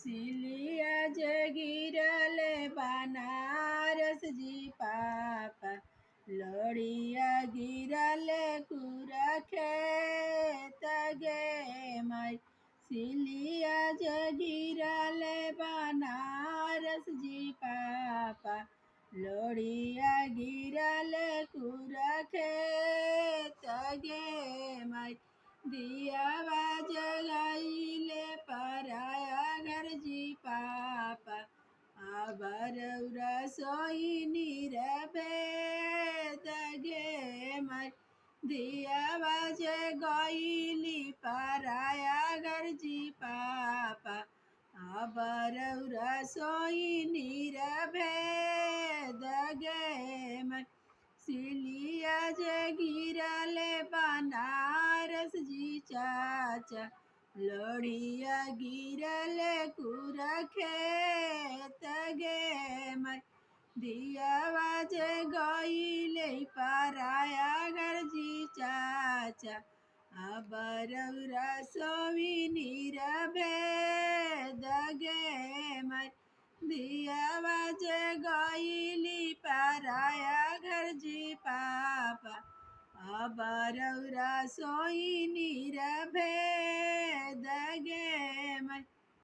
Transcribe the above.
cilia जगिरले Banaras जी पापा लोड़िया गिरले कुरा खेत गे माई सिलिया जगिरले बनारस जी पापा लोड़िया गिरले कुरा खेत गे माई दिया जगाइले पराया घर जी पापा आबर रसोई नीर भेद गे माई दिया जगाइली पराया घर जी पापा आबर रसोई नीर भेद गे माई सिलिया जगिरले बनारस जी चाचा लोड़िया गिरले कुरा खेत गे माई दिया गईले पराया घर जी चाचा अबर रसोई नीर भेद गे माई दिया गईली पराया घर जी पापा अबर रसोई नीर भेद गे माई